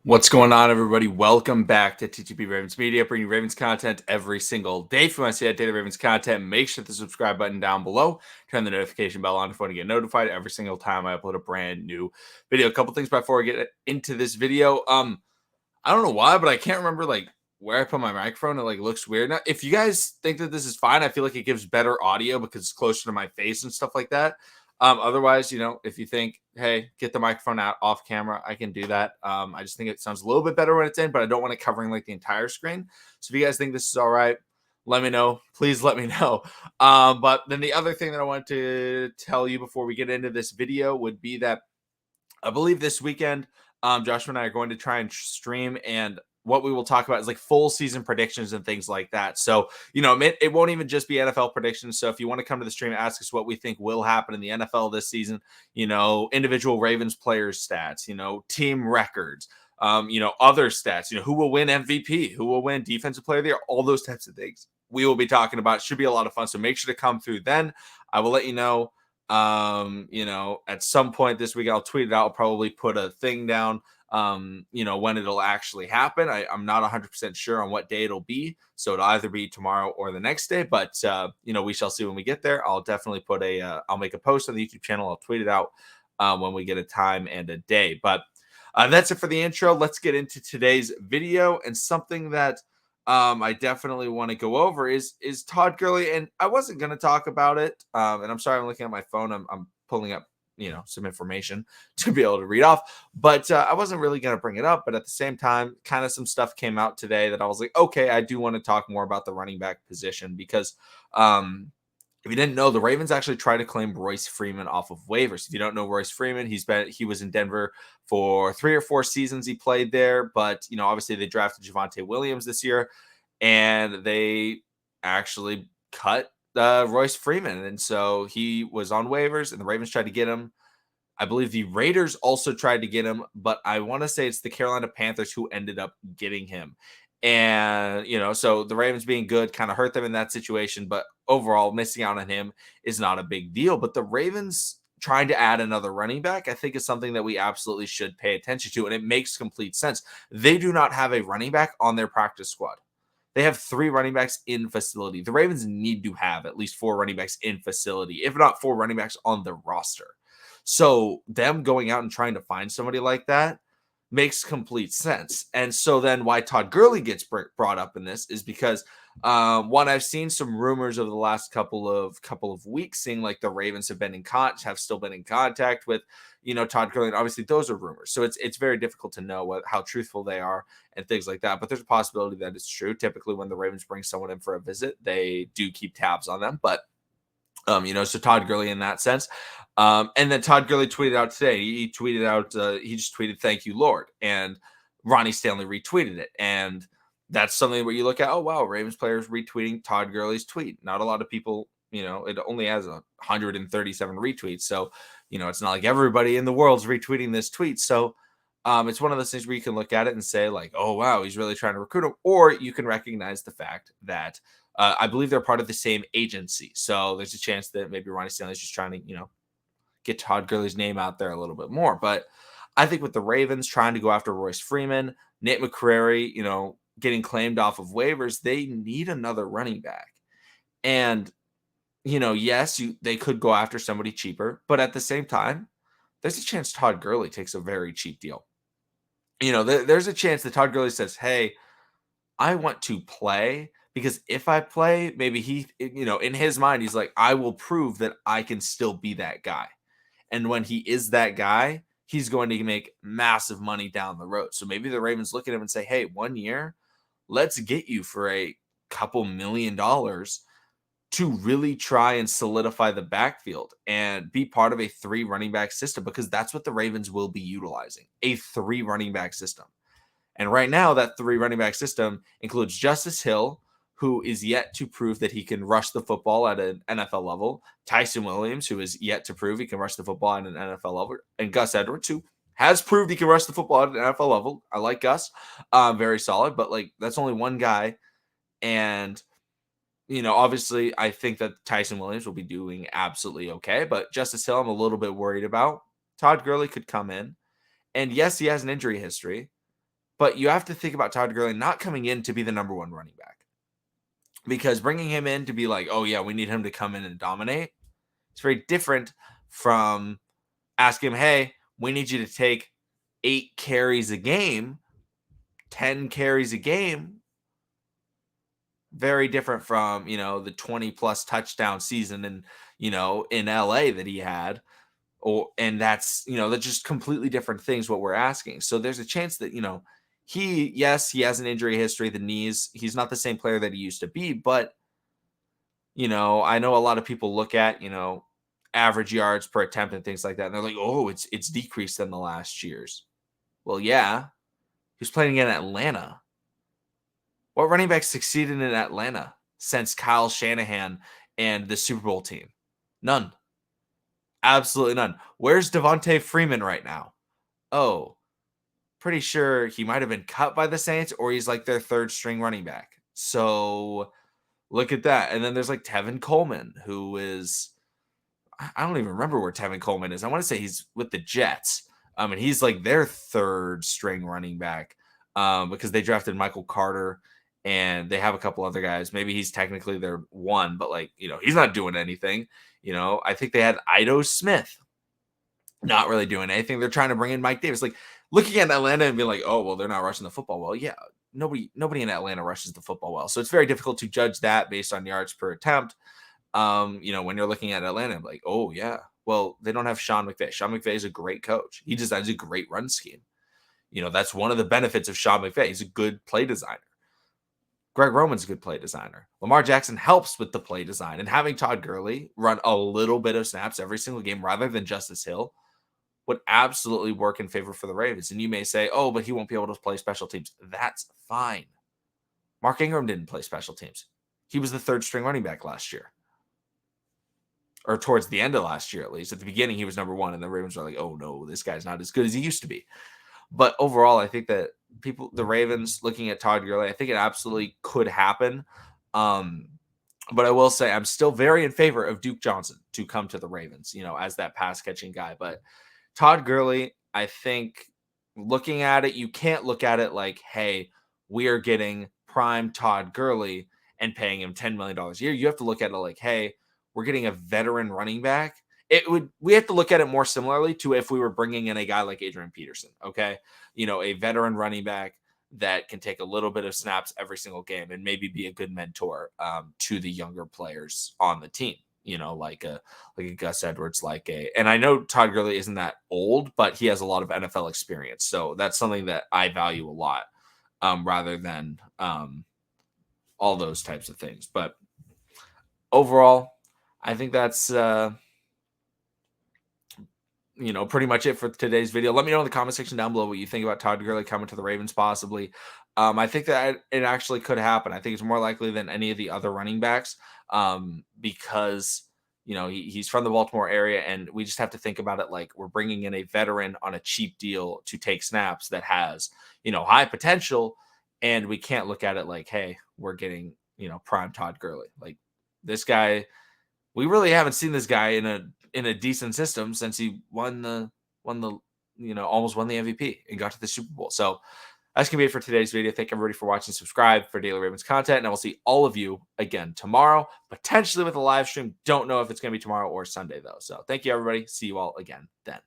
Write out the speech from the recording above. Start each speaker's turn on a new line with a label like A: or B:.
A: What's going on, everybody? Welcome back to TTP Ravens Media, bringing Ravens content every single day. If you want to see that daily Ravens content, make sure to hit the subscribe button down below. Turn the notification bell on if you want to get notified every single time I upload a brand new video. A couple things before we get into this video. I don't know why, but I can't remember where I put my microphone. It looks weird now. If you guys think that this is fine, I feel like it gives better audio because it's closer to my face and stuff like that. Otherwise, if you think, hey, get the microphone out off camera, I can do that. I just think it sounds a little bit better when it's in, but I don't want it covering the entire screen. So if you guys think this is all right, let me know. Please let me know. But then the other thing that I want to tell you before we get into this video would be that I believe this weekend, Joshua and I are going to try and stream, and what we will talk about is full season predictions and things like that. So, it won't even just be NFL predictions. So if you want to come to the stream, ask us what we think will happen in the NFL this season, individual Ravens players stats, team records, other stats, who will win MVP, who will win defensive player of the year, all those types of things we will be talking about. It should be a lot of fun. So make sure to come through then. I will let you know at some point this week. I'll tweet it out. I'll probably put a thing down when it'll actually happen. I'm not 100% sure on what day it'll be, so it'll either be tomorrow or the next day, but we shall see when we get there. I'll definitely put I'll make a post on the YouTube channel. I'll tweet it out when we get a time and a day. But that's it for the intro. Let's get into today's video, and something that I definitely want to go over is Todd Gurley. And I wasn't going to talk about it. And I'm sorry, I'm looking at my phone. I'm pulling up, some information to be able to read off. But I wasn't really going to bring it up. But at the same time, kind of some stuff came out today that I was like, okay, I do want to talk more about the running back position because if you didn't know, the Ravens actually tried to claim Royce Freeman off of waivers. If you don't know Royce Freeman, he was in Denver for 3 or 4 seasons. He played there, but obviously they drafted Javonte Williams this year, and they actually cut Royce Freeman, and so he was on waivers, and the Ravens tried to get him. I believe the Raiders also tried to get him, but I want to say it's the Carolina Panthers who ended up getting him. And, so the Ravens being good kind of hurt them in that situation, but overall missing out on him is not a big deal. But the Ravens trying to add another running back, I think, is something that we absolutely should pay attention to. And it makes complete sense. They do not have a running back on their practice squad. They have 3 running backs in facility. The Ravens need to have at least 4 running backs in facility, if not 4 running backs on the roster. So them going out and trying to find somebody like that makes complete sense. And so then why Todd Gurley gets brought up in this is because one, I've seen some rumors over the last couple of weeks, seeing the Ravens have still been in contact with Todd Gurley, and obviously those are rumors, so it's very difficult to know how truthful they are and things like that. But there's a possibility that it's true. Typically, when the Ravens bring someone in for a visit, they do keep tabs on them. But so Todd Gurley in that sense. And then Todd Gurley tweeted out today. He tweeted out, he just tweeted, "Thank you, Lord." And Ronnie Stanley retweeted it. And that's something where you look at, oh, wow, Ravens players retweeting Todd Gurley's tweet. Not a lot of people, it only has 137 retweets. So, it's not like everybody in the world's retweeting this tweet. So, it's one of those things where you can look at it and say, oh, wow, he's really trying to recruit him. Or you can recognize the fact that I believe they're part of the same agency. So there's a chance that maybe Ronnie Stanley's just trying to, get Todd Gurley's name out there a little bit more. But I think with the Ravens trying to go after Royce Freeman, Nate McCrary, getting claimed off of waivers, they need another running back. And, yes, they could go after somebody cheaper, but at the same time, there's a chance Todd Gurley takes a very cheap deal. There's a chance that Todd Gurley says, hey, I want to play, because if I play, maybe he, in his mind, he's like, I will prove that I can still be that guy. And when he is that guy, he's going to make massive money down the road. So maybe the Ravens look at him and say, hey, 1 year, let's get you for a couple $1 million to really try and solidify the backfield and be part of a 3 running back system, because that's what the Ravens will be utilizing, a 3 running back system. And right now, that 3 running back system includes Justice Hill, who is yet to prove that he can rush the football at an NFL level, Tyson Williams, who is yet to prove he can rush the football at an NFL level, and Gus Edwards, who has proved he can rush the football at an NFL level. I like Gus, very solid, but that's only one guy. And, obviously, I think that Tyson Williams will be doing absolutely okay, but Justice Hill, I'm a little bit worried about. Todd Gurley could come in, and yes, he has an injury history, But you have to think about Todd Gurley not coming in to be the number one running back, because bringing him in to be like, oh yeah, we need him to come in and dominate. It's very different from asking him, hey, we need you to take 8 carries a game, 10 carries a game. Very different from, the 20 plus touchdown season in LA that he had. And that's just completely different things what we're asking. So there's a chance that, he has an injury history, the knees. He's not the same player that he used to be, but I know a lot of people look at, average yards per attempt and things like that. And they're like, oh, it's decreased in the last years. Well, yeah, he was playing in Atlanta. What running back succeeded in Atlanta since Kyle Shanahan and the Super Bowl team? None. Absolutely none. Where's Devontae Freeman right now? Oh, pretty sure he might have been cut by the Saints, or he's like their third string running back. So look at that. And then there's like Tevin Coleman, who is, I don't even remember where Tevin Coleman is. I want to say he's with the Jets. And he's like their third string running back because they drafted Michael Carter and they have a couple other guys. Maybe he's technically their one, but he's not doing anything. I think they had Ido Smith, not really doing anything. They're trying to bring in Mike Davis. Like looking at Atlanta and being like, oh, well, they're not rushing the football well. Yeah, nobody in Atlanta rushes the football well. So it's very difficult to judge that based on yards per attempt. When you're looking at Atlanta, like, oh yeah, well, they don't have Sean McVay. Sean McVay is a great coach. He designs a great run scheme. That's one of the benefits of Sean McVay. He's a good play designer. Greg Roman's a good play designer. Lamar Jackson helps with the play design, and having Todd Gurley run a little bit of snaps every single game rather than Justice Hill would absolutely work in favor for the Ravens. And you may say, oh, but he won't be able to play special teams. That's fine. Mark Ingram didn't play special teams. He was the third string running back last year. Or towards the end of last year, at least. At the beginning, he was number one, and the Ravens were like, oh no, this guy's not as good as he used to be. But overall, I think that the Ravens looking at Todd Gurley, I think it absolutely could happen. But I will say I'm still very in favor of Duke Johnson to come to the Ravens, as that pass catching guy. But Todd Gurley, I think looking at it, you can't look at it like, hey, we are getting prime Todd Gurley and paying him $10 million a year. You have to look at it like, hey, we're getting a veteran running back. We have to look at it more similarly to if we were bringing in a guy like Adrian Peterson, okay? A veteran running back that can take a little bit of snaps every single game and maybe be a good mentor to the younger players on the team, like a Gus Edwards, and I know Todd Gurley isn't that old, but he has a lot of NFL experience. So that's something that I value a lot rather than all those types of things. But overall, I think that's pretty much it for today's video. Let me know in the comment section down below what you think about Todd Gurley coming to the Ravens possibly. I think that it actually could happen. I think it's more likely than any of the other running backs because, he's from the Baltimore area, and we just have to think about it like we're bringing in a veteran on a cheap deal to take snaps that has, high potential, and we can't look at it like, hey, we're getting, prime Todd Gurley. Like this guy, we really haven't seen this guy in a decent system since he almost won the MVP and got to the Super Bowl. So that's going to be it for today's video. Thank everybody for watching. Subscribe for daily Ravens content, and I will see all of you again tomorrow, potentially with a live stream. Don't know if it's going to be tomorrow or Sunday, though. So thank you, everybody. See you all again then.